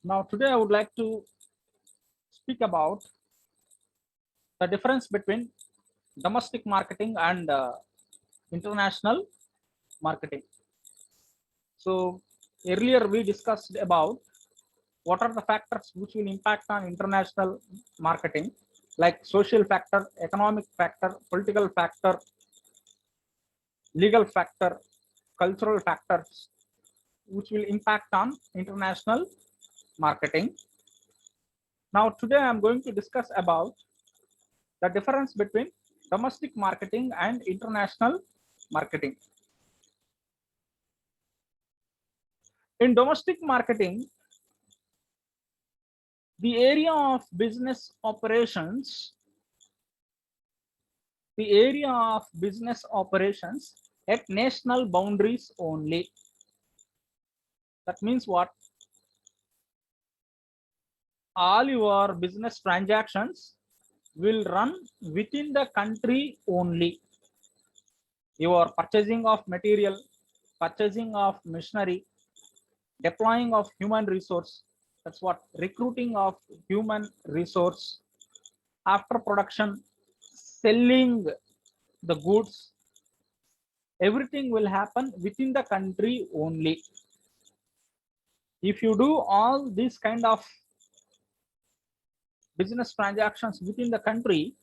Now, today I would like to speak about the difference between domestic marketing and international marketing. So, earlier we discussed about what are the factors which will impact on international marketing, like social factor, economic factor, political factor, legal factor, cultural factors, which will impact on international marketing. Now, today I am going to discuss about the difference between domestic marketing and international marketing. In domestic marketing, the area of business operations, at national boundaries only. That means what? All your business transactions will run within the country only. Your purchasing of material, purchasing of machinery, deploying of human resource, that's what recruiting of human resource, after production, selling the goods, everything will happen within the country only. If you do all these kind of business transactions within the country,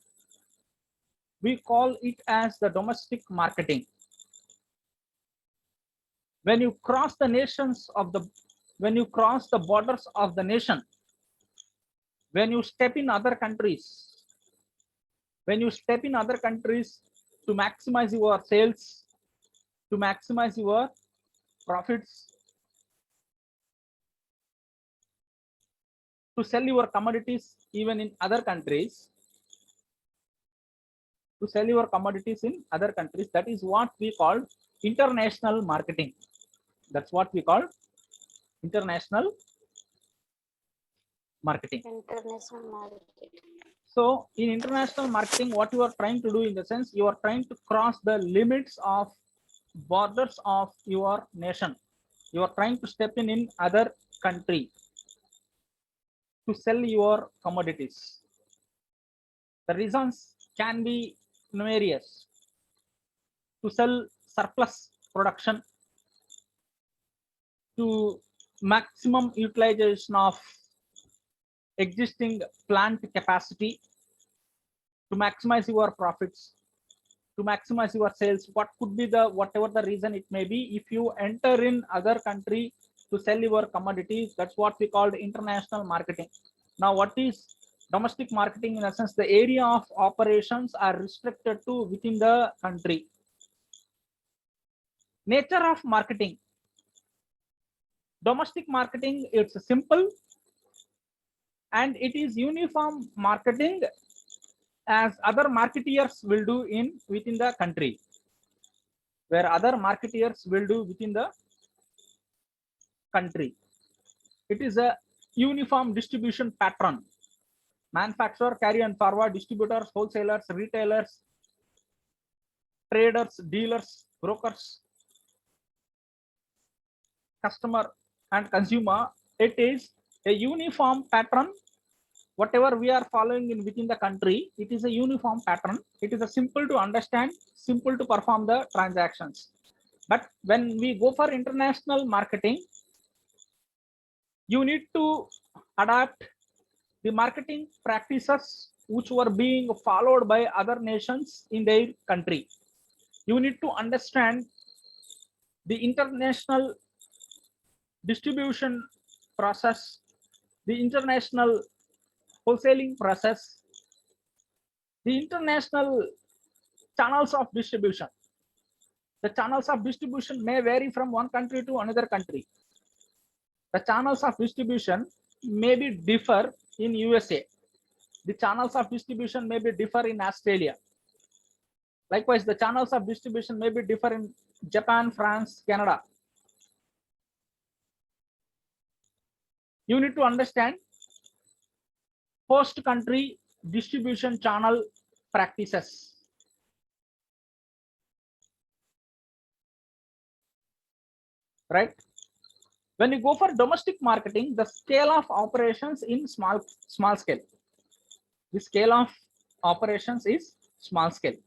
we call it as the domestic marketing. When you cross the borders of the nation, when you step in other countries, to maximize your sales, to maximize your profits, to sell your commodities even in other countries, that is what we call international marketing. That's what we call international marketing. So in international marketing, what you are trying to do, in the sense, you are trying to cross the limits of borders of your nation. You are trying to step in other country to sell your commodities. The reasons can be numerous: to sell surplus production, to maximum utilization of existing plant capacity, to maximize your profits, to maximize your sales. What could be whatever the reason it may be, if you enter in other country to sell your commodities, that's what we called international marketing. Now, what is domestic marketing? In a sense, the area of operations are restricted to within the country. Nature of marketing: domestic marketing, it's simple and it is uniform marketing, as other marketeers will do within the country, where other marketeers will do within the country. It is a uniform distribution pattern. Manufacturer, carry and forward, distributors, wholesalers, retailers, traders, dealers, brokers, customer and consumer. It is a uniform pattern. Whatever we are following within the country, it is a uniform pattern. It is a simple to understand, simple to perform the transactions. But when we go for international marketing, you need to adapt the marketing practices which were being followed by other nations in their country. You need to understand the international distribution process, the international wholesaling process, the international channels of distribution. The channels of distribution may vary from one country to another country. The channels of distribution may be differ in USA. The channels of distribution may be differ in Australia. Likewise, the channels of distribution may be differ in Japan, France, Canada. You need to understand host country distribution channel practices. Right? When you go for domestic marketing, the scale of operations in small scale. The scale of operations is small scale.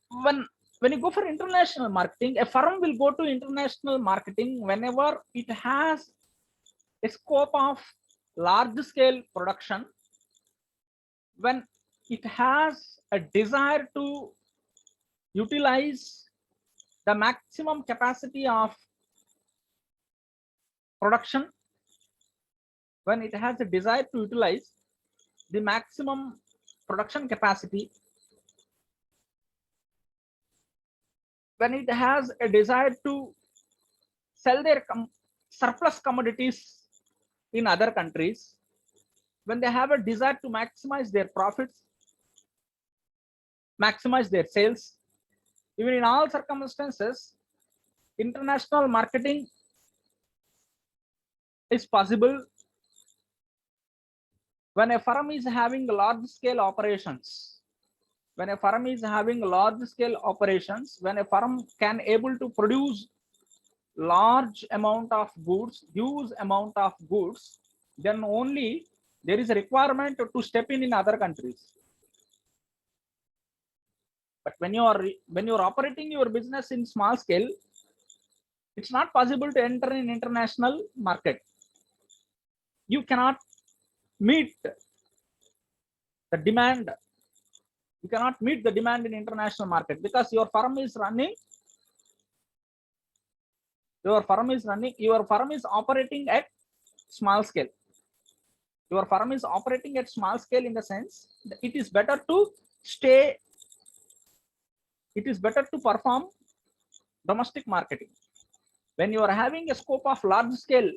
When you go for international marketing, a firm will go to international marketing whenever it has a scope of large scale production, when it has a desire to utilize the maximum capacity of production, when it has a desire to utilize the maximum production capacity, when it has a desire to sell their surplus commodities in other countries, when they have a desire to maximize their profits, maximize their sales, even in all circumstances, international marketing is possible when a firm is having large scale operations. When a firm is having large scale operations, when a firm can able to produce large amount of goods, huge amount of goods, then only there is a requirement to step in other countries. But when you are operating your business in small scale, it's not possible to enter in international market. You cannot meet the demand. You cannot meet the demand in international market because your firm is operating at small scale. Your firm is operating at small scale in the sense that it is better to perform domestic marketing. When you are having a scope of large scale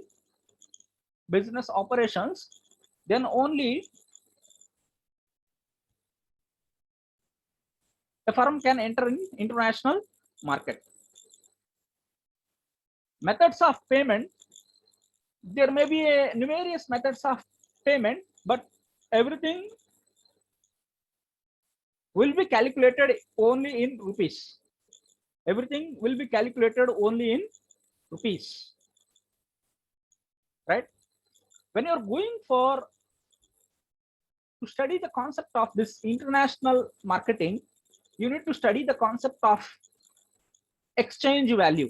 business operations, then only a firm can enter in international market. Methods of payment, there may be numerous methods of payment, but everything will be calculated only in rupees. Everything will be calculated only in rupees, right? When you're going to study the concept of this international marketing, you need to study the concept of exchange value.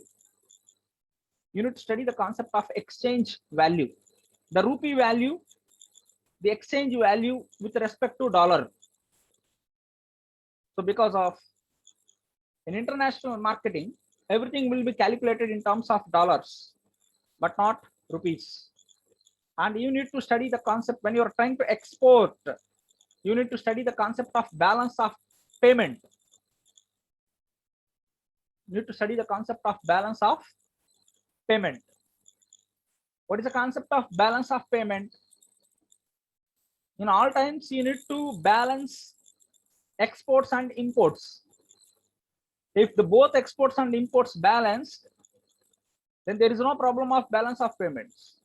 You need to study the concept of exchange value, the rupee value, the exchange value with respect to dollar. So because of in international marketing, everything will be calculated in terms of dollars, but not rupees. And you need to study the concept when you are trying to export. You need to study the concept of balance of payment. You need to study the concept of balance of payment. What is the concept of balance of payment? In all times, you need to balance exports and imports. If the both exports and imports balanced, then there is no problem of balance of payments.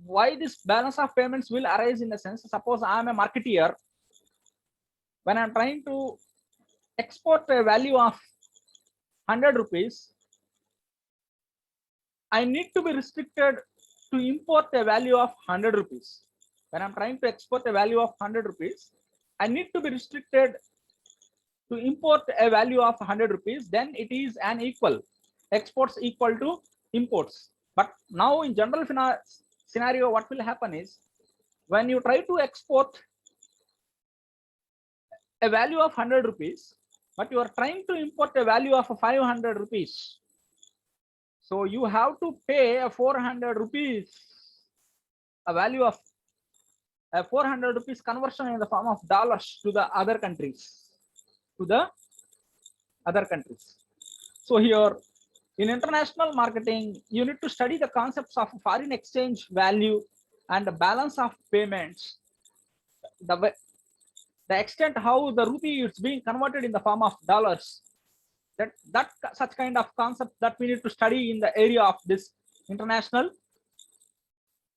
Why this balance of payments will arise in the sense, suppose I am a marketeer, when I'm trying to export a value of 100 rupees, I need to be restricted to import a value of 100 rupees. When I'm trying to export a value of 100 rupees, I need to be restricted to import a value of 100 rupees, then it is an equal. Exports equal to imports. But now in general scenario, what will happen is, when you try to export a value of 100 rupees, but you are trying to import a value of 500 rupees. So you have to pay a 400 rupees, a value of a 400 rupees conversion in the form of dollars to the other countries. So here in international marketing, you need to study the concepts of foreign exchange value and the balance of payments, the extent how the rupee is being converted in the form of dollars, that such kind of concept that we need to study in the area of this international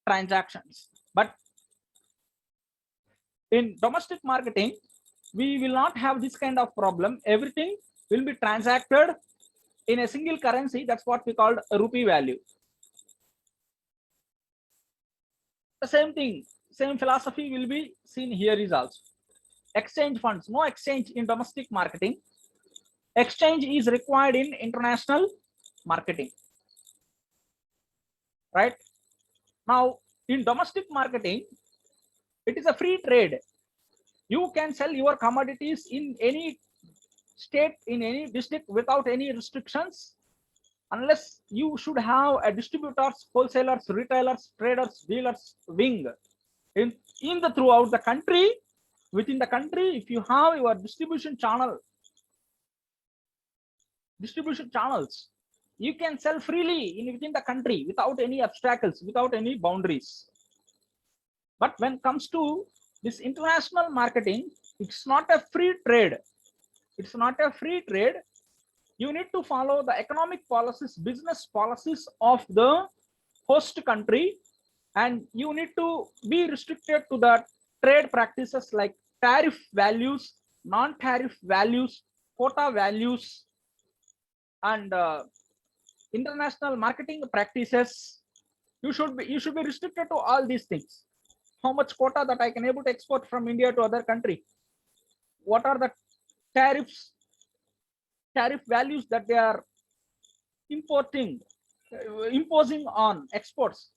transactions. But in domestic marketing, we will not have this kind of problem. Everything will be transacted in a single currency. That's what we called a rupee value. The same thing, same philosophy will be seen here is also. Exchange funds, no exchange in domestic marketing. Exchange is required in international marketing. Right? Now, in domestic marketing, it is a free trade. You can sell your commodities in any state, in any district without any restrictions, unless you should have a distributors, wholesalers, retailers, traders, dealers wing in the throughout the country. Within the country, if you have your distribution channels, you can sell freely within the country without any obstacles, without any boundaries. But when it comes to this international marketing, it's not a free trade. It's not a free trade. You need to follow the economic policies, business policies of the host country, and you need to be restricted to the trade practices like tariff values, non-tariff values, quota values, and international marketing practices. You should be restricted to all these things. How much quota that I can able to export from India to other country? What are the tariff values that they are imposing on exports?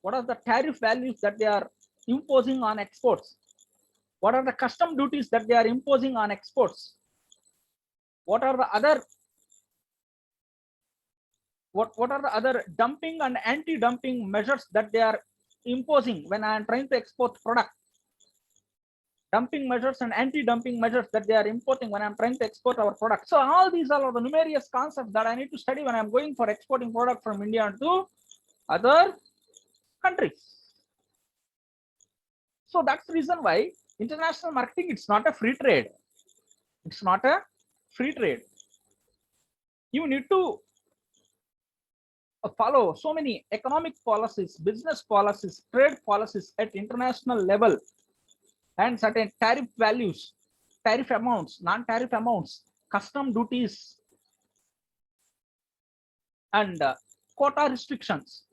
What are the tariff values that they are imposing on exports? What are the custom duties that they are imposing on exports? What are the other dumping and anti-dumping measures that they are imposing when I am trying to export product? Dumping measures and anti-dumping measures that they are importing when I'm trying to export our product. So all these are the numerous concepts that I need to study when I'm going for exporting product from India to other countries. So that's the reason why international marketing, it's not a free trade. It's not a free trade. You need to follow so many economic policies, business policies, trade policies at international level, and certain tariff values, tariff amounts, non-tariff amounts, custom duties, and quota restrictions.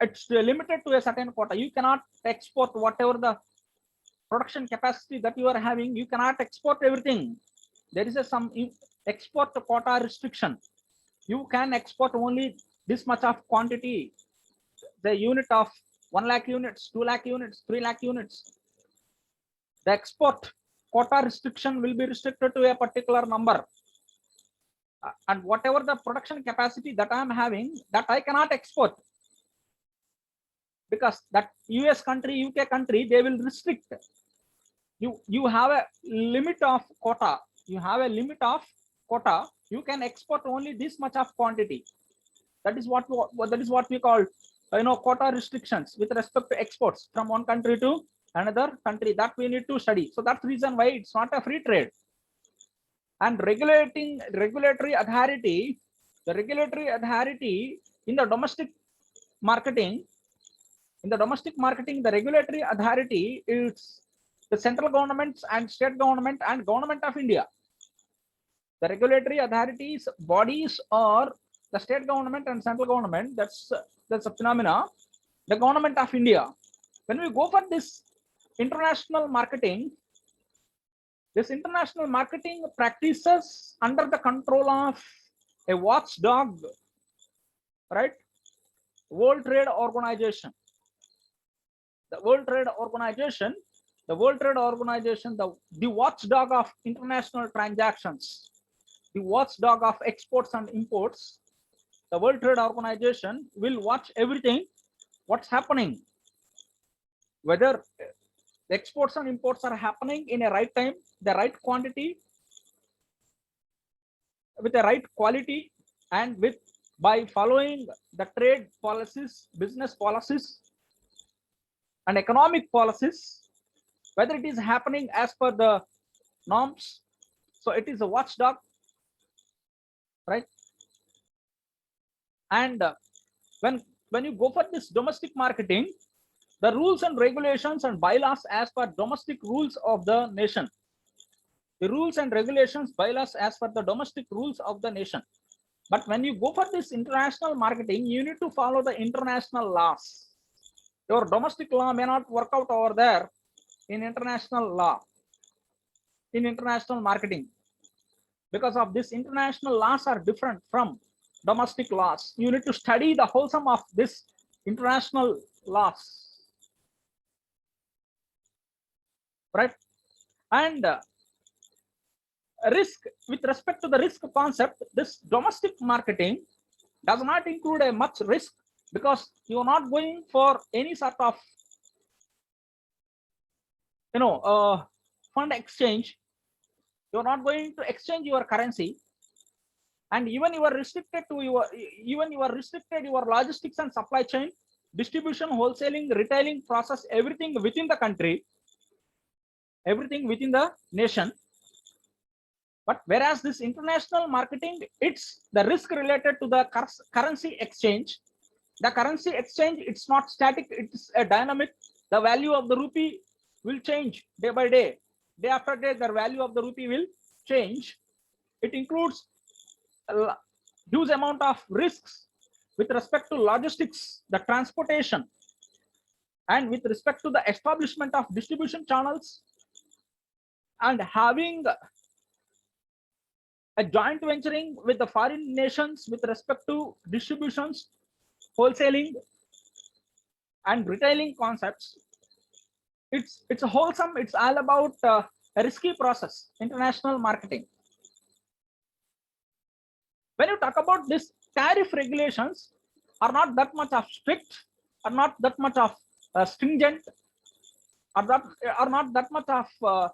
It's limited to a certain quota. You cannot export whatever the production capacity that you are having. You cannot export everything. There is some export quota restriction. You can export only this much of quantity, the unit of 1 lakh units, 2 lakh units, 3 lakh units. The export quota restriction will be restricted to a particular number. And whatever the production capacity that I am having, that I cannot export. Because that US country, UK country, they will restrict. You have a limit of quota. You have a limit of quota. You can export only this much of quantity. That is what we call quota restrictions with respect to exports from one country to another country, that we need to study. So that's the reason why it's not a free trade. And regulatory authority, the regulatory authority in the domestic marketing, the regulatory authority is the central governments and state government and government of India. The regulatory authorities bodies are the state government and central government. That's a phenomena. The government of India. When we go for this international marketing, practices under the control of a watchdog, right? World Trade Organization. The World Trade Organization, the watchdog of international transactions, the watchdog of exports and imports. The World Trade Organization will watch everything, what's happening, whether the exports and imports are happening in a right time, the right quantity, with the right quality, and by following the trade policies, business policies, and economic policies, whether it is happening as per the norms. So it is a watchdog, right? And when you go for this domestic marketing, the rules and regulations and bylaws as per domestic rules of the nation. the rules and regulations, bylaws as per the domestic rules of the nation. But when you go for this international marketing, you need to follow the international laws. Your domestic law may not work out over there in international law, in international marketing. Because of this, international laws are different from domestic laws. You need to study the whole sum of this international laws. Right? And risk, with respect to the risk concept, this domestic marketing does not include a much risk, because you are not going for any sort of fund exchange. You are not going to exchange your currency, and even you are restricted to your logistics and supply chain, distribution, wholesaling, retailing process, everything within the country, everything within the nation. But whereas this international marketing, it's the risk related to the currency exchange. The currency exchange, it's not static, it's a dynamic. The value of the rupee will change day by day. Day after day, the value of the rupee will change. It includes a huge amount of risks with respect to logistics, the transportation, and with respect to the establishment of distribution channels, and having a joint venturing with the foreign nations with respect to distributions, wholesaling, and retailing concepts. It's a wholesome, it's all about a risky process, international marketing. When you talk about this, tariff regulations are not that much of strict, are not that much of stringent, are not that much of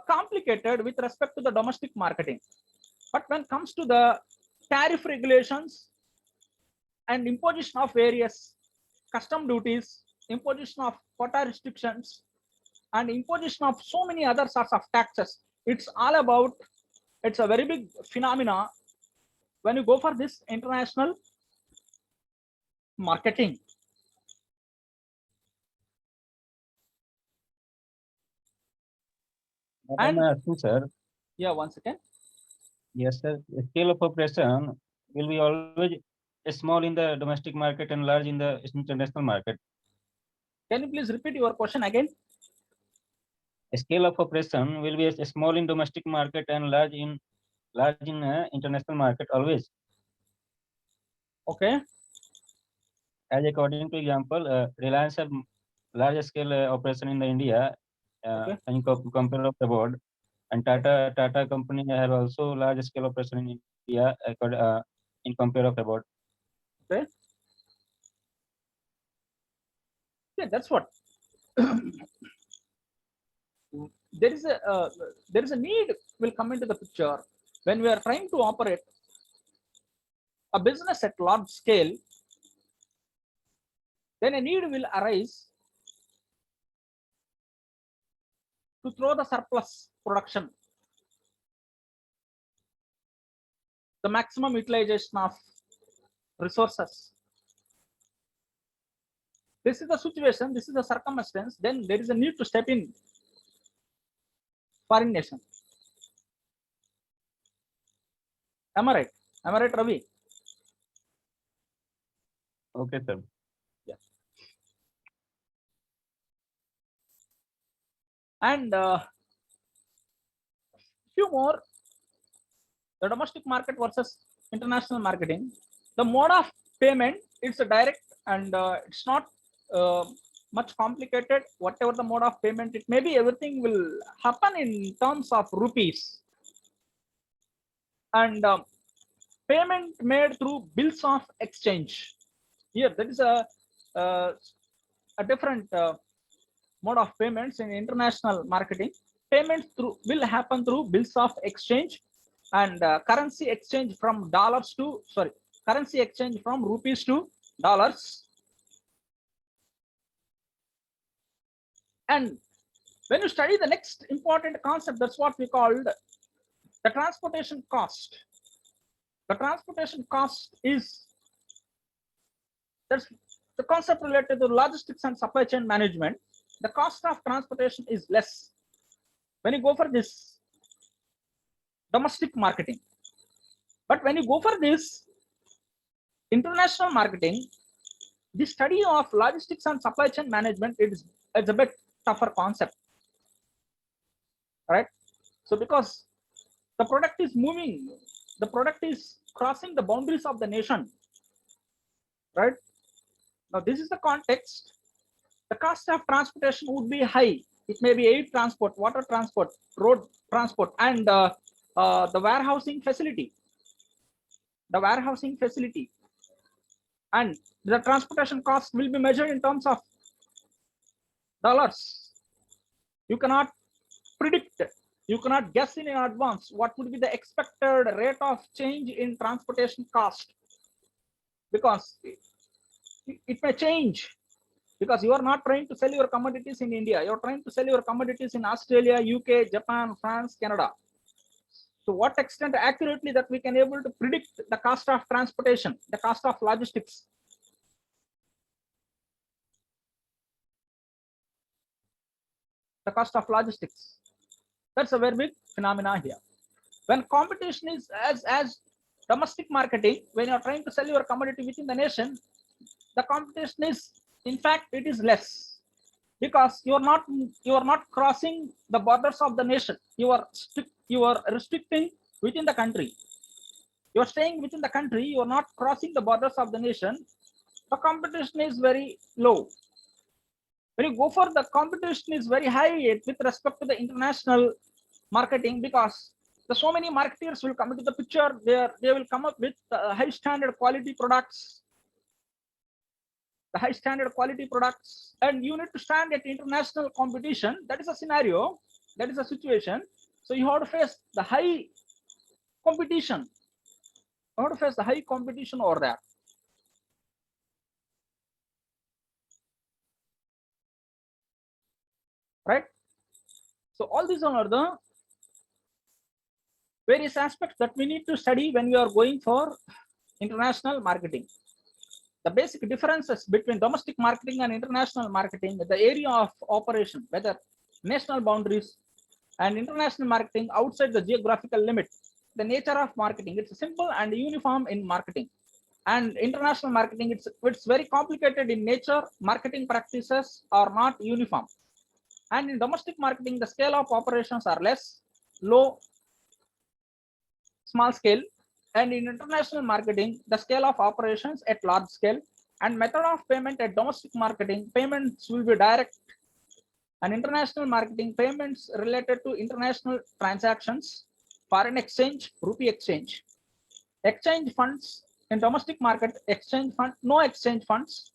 complicated with respect to the domestic marketing. But when it comes to the tariff regulations and imposition of various custom duties, imposition of quota restrictions, and imposition of so many other sorts of taxes, it's all about, it's a very big phenomena when you go for this international marketing. I'm asking, sir. Yeah, once again. Yes, sir. The scale of operation will be always small in the domestic market and large in the international market. Can you please repeat your question again? A scale of operation will be small in domestic market and large in international market always. Okay. As according to example, Reliance have large scale operation in the India Okay. and compare of abroad, and Tata company have also large scale operation in India in compare of abroad. Okay. Yeah, that's what. there is a need will come into the picture when we are trying to operate a business at large scale. Then a need will arise to throw the surplus production, the maximum utilization of resources. This is the situation, this is the circumstance. Then there is a need to step in foreign nation. Am I right? Am I right, Ravi? Okay, sir. Yeah. And few more, the domestic market versus international marketing. The mode of payment, it's a direct, and it's not much complicated. Whatever the mode of payment it may be, everything will happen in terms of rupees, and payment made through bills of exchange. Here there is a different mode of payments in international marketing. Payments through will happen through bills of exchange, and currency exchange from dollars to, sorry, currency exchange from rupees to dollars. And when you study the next important concept, that's what we called the transportation cost. The transportation cost is, that's the concept related to logistics and supply chain management. The cost of transportation is less. When you go for this domestic marketing. But when you go for this international marketing, the study of logistics and supply chain management, it's a bit tougher concept, right? So because the product is moving, the product is crossing the boundaries of the nation, right? Now this is the context. The cost of transportation would be high. It may be air transport, water transport, road transport, and the warehousing facility. The warehousing facility and the transportation cost will be measured in terms of dollars. You cannot predict, you cannot guess in advance what would be the expected rate of change in transportation cost, because it may change, because you are not trying to sell your commodities in India, you're trying to sell your commodities in Australia, UK, Japan, France, Canada. To what extent accurately that we can able to predict the cost of transportation, the cost of logistics. The cost of logistics. That's a very big phenomena here. When competition is as domestic marketing, when you're trying to sell your commodity within the nation, the competition is, in fact, it is less, because you are not crossing the borders of the nation. You are restricting within the country. You are staying within the country. You are not crossing the borders of the nation. The competition is very low. When you go for the competition is very high with respect to the international marketing, because the so many marketers will come into the picture. They will come up with high standard quality products, the high standard quality products, and you need to stand at international competition. That is a scenario, that is a situation. So you have to face the high competition. You have to face the high competition over there. Right? So all these are the various aspects that we need to study when we are going for international marketing. The basic differences between domestic marketing and international marketing, the area of operation, whether national boundaries, and international marketing outside the geographical limit, the nature of marketing, it's simple and uniform in marketing. And international marketing, it's very complicated in nature. Marketing practices are not uniform. And in domestic marketing, the scale of operations are less, low, small scale. And in international marketing, the scale of operations at large scale, and method of payment at domestic marketing, payments will be direct. And international marketing, payments related to international transactions, foreign exchange, rupee exchange. Exchange funds in domestic market, exchange fund, no exchange funds.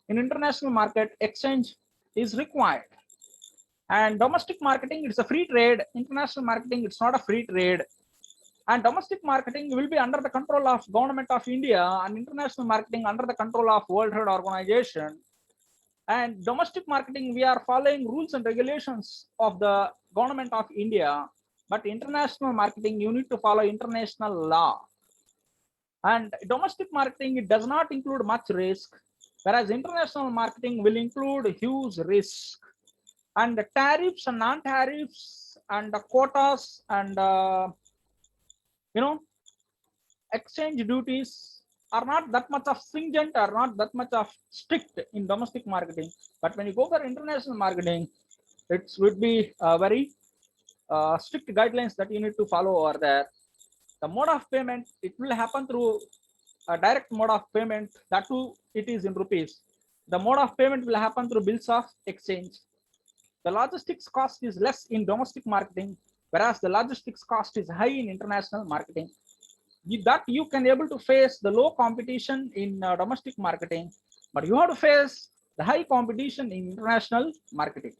In international market, exchange is required. And domestic marketing, it's a free trade. International marketing, it's not a free trade. And domestic marketing will be under the control of Government of India, and international marketing under the control of World Trade Organization. And domestic marketing, we are following rules and regulations of the Government of India, but international marketing, you need to follow international law. And domestic marketing, it does not include much risk, whereas international marketing will include huge risk. And the tariffs and non-tariffs and the quotas and exchange duties are not that much of stringent, are not that much of strict in domestic marketing. But when you go for international marketing, it would be very strict guidelines that you need to follow over there. The mode of payment, it will happen through a direct mode of payment, that too it is in rupees. The mode of payment will happen through bills of exchange. The logistics cost is less in domestic marketing, whereas the logistics cost is high in international marketing. That you can able to face the low competition in domestic marketing, but you have to face the high competition in international marketing.